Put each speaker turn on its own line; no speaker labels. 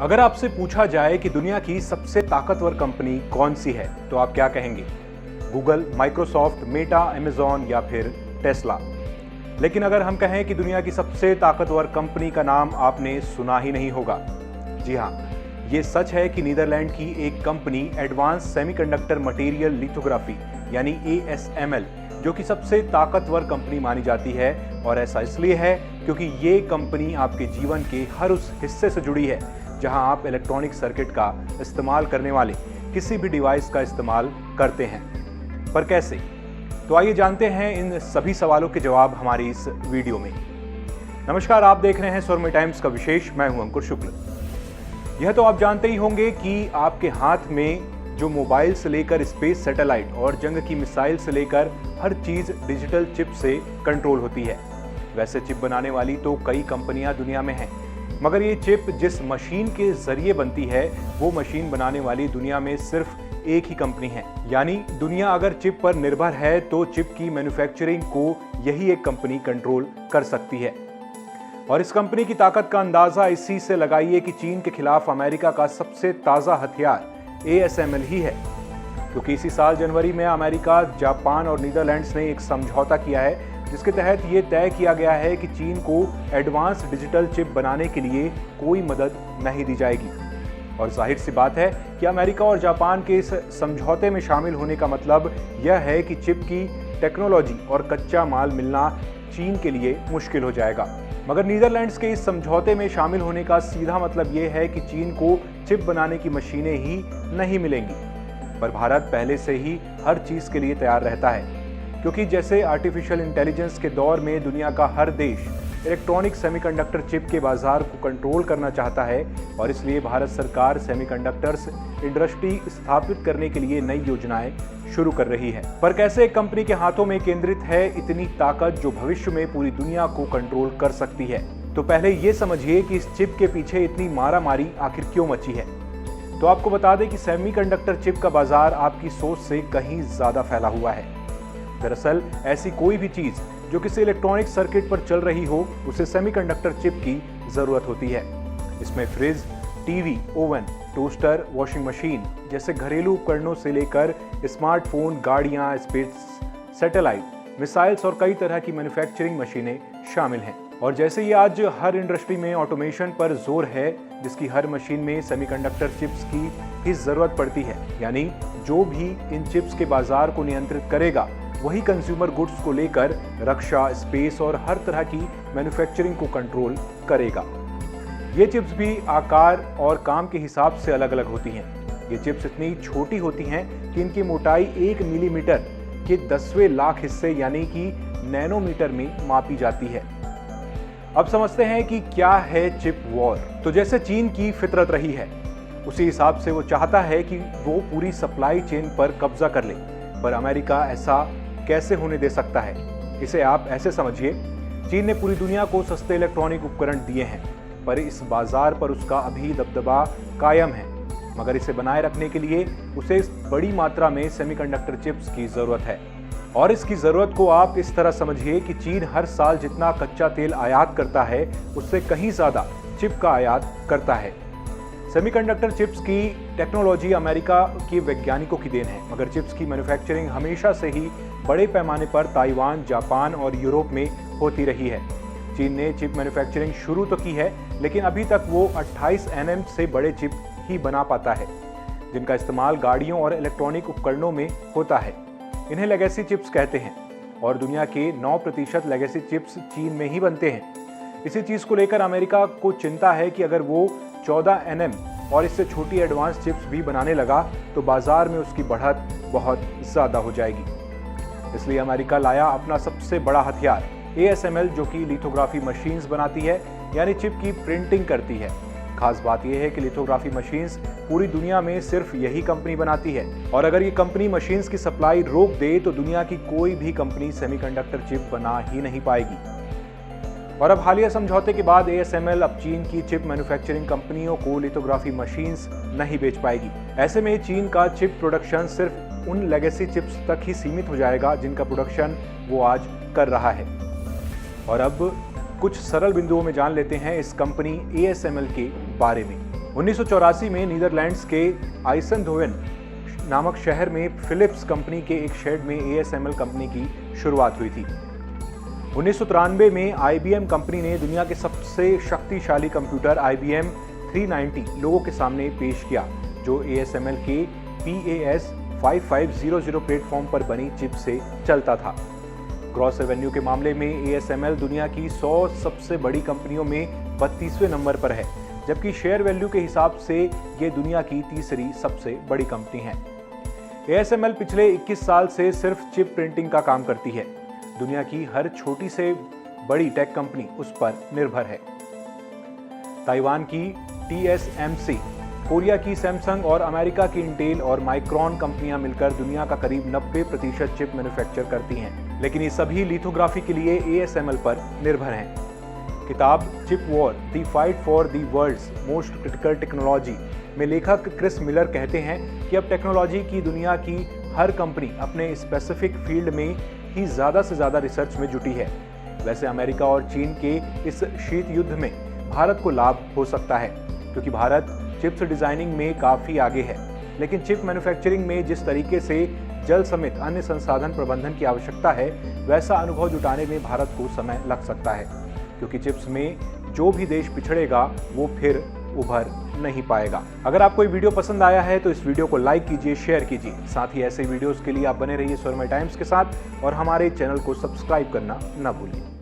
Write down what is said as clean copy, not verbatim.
अगर आपसे पूछा जाए कि दुनिया की सबसे ताकतवर कंपनी कौन सी है तो आप क्या कहेंगे? गूगल, माइक्रोसॉफ्ट, मेटा, अमेजॉन या फिर टेस्ला। लेकिन अगर हम कहें कि दुनिया की सबसे ताकतवर कंपनी का नाम आपने सुना ही नहीं होगा। जी हाँ, ये सच है कि नीदरलैंड की एक company advance semiconductor material lithography यानी ASML जो कि सबसे ताकतवर कंपनी मानी जाती है, और ऐसा इसलिए है क्योंकि ये कंपनी आपके जीवन के हर उस हिस्से से जुड़ी है जहां आप इलेक्ट्रॉनिक सर्किट का इस्तेमाल करने वाले किसी भी डिवाइस का इस्तेमाल करते हैं। पर कैसे? तो आइए जानते हैं इन सभी सवालों के जवाब हमारी इस वीडियो में। नमस्कार, आप देख रहे हैं स्वर्मी टाइम्स का विशेष। मैं हूं अंकुर शुक्ल। यह तो आप जानते ही होंगे कि आपके हाथ में जो मोबाइल से लेकर स्पेस सैटेलाइट और जंग की मिसाइल से लेकर हर चीज डिजिटल चिप से कंट्रोल होती है। वैसे चिप बनाने वाली तो कई कंपनियां दुनिया में हैं, मगर ये चिप जिस मशीन के जरिए बनती है वो मशीन बनाने वाली दुनिया में सिर्फ एक ही कंपनी है। यानी दुनिया अगर चिप पर निर्भर है तो चिप की मैन्युफैक्चरिंग को यही एक कंपनी कंट्रोल कर सकती है। और इस कंपनी की ताकत का अंदाजा इसी से लगाइए कि चीन के खिलाफ अमेरिका का सबसे ताजा हथियार ASML ही है, क्योंकि इसी साल जनवरी में अमेरिका, जापान और नीदरलैंड्स ने एक समझौता किया है जिसके तहत ये तय किया गया है कि चीन को एडवांस डिजिटल चिप बनाने के लिए कोई मदद नहीं दी जाएगी। और जाहिर सी बात है कि अमेरिका और जापान के इस समझौते में शामिल होने का मतलब यह है कि चिप की टेक्नोलॉजी और कच्चा माल मिलना चीन के लिए मुश्किल हो जाएगा। मगर नीदरलैंड्स के इस समझौते में शामिल होने का सीधा मतलब ये है कि चीन को चिप बनाने की मशीनें ही नहीं मिलेंगी। पर भारत पहले से ही हर चीज के लिए तैयार रहता है, क्योंकि जैसे आर्टिफिशियल इंटेलिजेंस के दौर में दुनिया का हर देश इलेक्ट्रॉनिक सेमीकंडक्टर चिप के बाजार को कंट्रोल करना चाहता है, और इसलिए भारत सरकार सेमीकंडक्टर्स इंडस्ट्री स्थापित करने के लिए नई योजनाएं शुरू कर रही है। पर कैसे एक कंपनी के हाथों में केंद्रित है इतनी ताकत जो भविष्य में पूरी दुनिया को कंट्रोल कर सकती है? तो पहले ये समझिए कि इस चिप के पीछे इतनी मारामारी आखिर क्यों मची है। तो आपको बता दें कि सेमीकंडक्टर चिप का बाजार आपकी सोच से कहीं ज्यादा फैला हुआ है। दरअसल ऐसी कोई भी चीज जो किसी इलेक्ट्रॉनिक सर्किट पर चल रही हो उसे सेमीकंडक्टर चिप की जरूरत होती है। इसमें fridge, TV, oven, toaster, washing machine जैसे घरेलू उपकरणों से लेकर स्मार्टफोन, गाड़ियां, स्पेस सैटेलाइट, मिसाइल्स और कई तरह की मैन्युफैक्चरिंग मशीनें शामिल हैं। और जैसे ही आज हर इंडस्ट्री में ऑटोमेशन पर जोर है, जिसकी हर मशीन में सेमीकंडक्टर चिप्स की ही जरूरत पड़ती है। यानी जो भी इन चिप्स के बाजार को नियंत्रित करेगा वही कंज्यूमर गुड्स को लेकर रक्षा, स्पेस और हर तरह की मैन्युफैक्चरिंग को कंट्रोल करेगा। ये चिप्स भी आकार और काम के हिसाब से अलग अलग होती हैं। ये चिप्स इतनी छोटी होती हैं कि इनकी मोटाई 1 मिलीमीटर के 10वें लाख हिस्से यानी कि नैनोमीटर में मापी जाती है। अब समझते हैं कि क्या है चिप वॉर। तो जैसे चीन की फितरत रही है उसी हिसाब से वो चाहता है कि वो पूरी सप्लाई चेन पर कब्जा कर ले। पर अमेरिका ऐसा कैसे होने दे सकता है? इसे आप ऐसे समझिए, चीन ने पूरी दुनिया को सस्ते इलेक्ट्रॉनिक उपकरण दिए हैं, पर इस बाजार पर उसका अभी दबदबा कायम है। मगर इसे बनाए रखने के लिए उसे बड़ी मात्रा में सेमीकंडक्टर चिप्स की जरूरत है। और इसकी जरूरत को आप इस तरह समझिए कि चीन हर साल जितना कच्चा तेल आयात करता है उससे कहीं ज्यादा चिप का आयात करता है। सेमीकंडक्टर चिप्स की टेक्नोलॉजी अमेरिका के वैज्ञानिकों की देन है, मगर चिप्स की मैन्युफैक्चरिंग हमेशा से ही बड़े पैमाने पर ताइवान, जापान और यूरोप में होती रही है। चीन ने चिप मैन्युफैक्चरिंग शुरू तो की है, लेकिन अभी तक वो 28 nm से बड़े चिप ही बना पाता है, जिनका इस्तेमाल गाड़ियों और इलेक्ट्रॉनिक उपकरणों में होता है। इन्हें लेगेसी चिप्स कहते हैं, और दुनिया के 9% लेगेसी चिप्स चीन में ही बनते हैं। इसी चीज को लेकर अमेरिका को चिंता है कि अगर वो 14 nm और इससे छोटी एडवांस चिप्स भी बनाने लगा तो बाजार में उसकी बढ़त बहुत ज्यादा हो जाएगी। इसलिए अमेरिका लाया अपना सबसे बड़ा हथियार ASML, जो कि लिथोग्राफी मशीन्स बनाती है, यानी चिप की प्रिंटिंग करती है। खास बात यह है कि लिथोग्राफी मशीन्स पूरी दुनिया में सिर्फ यही कंपनी बनाती है, और अगर ये कंपनी मशीन्स की सप्लाई रोक दे तो दुनिया की कोई भी कंपनी सेमीकंडक्टर चिप बना ही नहीं पाएगी। और अब हालिया समझौते के बाद ASML अब चीन की चिप मैन्युफैक्चरिंग कंपनियों को लिथोग्राफी मशीन्स नहीं बेच पाएगी। ऐसे में चीन का चिप प्रोडक्शन सिर्फ उन लेगेसी चिप्स तक ही सीमित हो जाएगा जिनका प्रोडक्शन वो आज कर रहा है। और अब कुछ सरल बिंदुओं में जान लेते हैं इस कंपनी ASML के बारे में। 1984 में नीदरलैंड्स के आइसेनहोवन नामक शहर में फिलिप्स कंपनी के एक शेड में ASML कंपनी की शुरुआत हुई थी। 1993 में IBM कंपनी ने दुनिया के सबसे शक्तिशाली कंप्यूटर IBM 390 लोगों के सामने पेश किया, जो ASML के PAS 5500 प्लेटफॉर्म पर बनी चिप से चलता था। ग्रॉस रेवेन्यू के मामले में ASML दुनिया की 100 सबसे बड़ी कंपनियों में 32वें नंबर पर है, जबकि शेयर वैल्यू के हिसाब से ये दुनिया की तीसरी सबसे बड़ी कंपनी है। ASML पिछले 21 साल से सिर्फ चिप प्रिंटिंग का काम करती है। दुनिया की हर छोटी से बड़ी टेक कंपनी उस पर निर्भर है। ताइवान की TSMC, कोरिया की सैमसंग और अमेरिका की इंटेल और माइक्रॉन कंपनियां मिलकर दुनिया का करीब 90% चिप मैन्युफैक्चर करती हैं, लेकिन ये सभी लिथोग्राफी के लिए ASML पर निर्भर हैं। किताब chip war the fight for the world's most critical technology में लेखक क्रिस मिलर कहते हैं कि अब टेक्नोलॉजी की दुनिया की हर कंपनी अपने स्पेसिफिक फील्ड में ही ज़्यादा से ज़्यादा रिसर्च में जुटी है। वैसे अमेरिका और चीन के इस शीत युद्ध में भारत को लाभ हो सकता है, क्योंकि भारत चिप्स डिजाइनिंग में काफ़ी आगे है, लेकिन चिप मैन्युफैक्चरिंग में जिस तरीके से जल समेत अन्य संसाधन प्रबंधन की आवश्यकता है, वैसा अनुभव जुटाने में भारत को समय लग सकता है, क्योंकि चिप्स में जो भी देश पिछड़ेगा वो फिर उभर नहीं पाएगा। अगर आपको ये वीडियो पसंद आया है तो इस वीडियो को लाइक कीजिए, शेयर कीजिए। साथ ही ऐसे वीडियोस के लिए आप बने रहिए स्वर्मय टाइम्स के साथ और हमारे चैनल को सब्सक्राइब करना न भूलिए।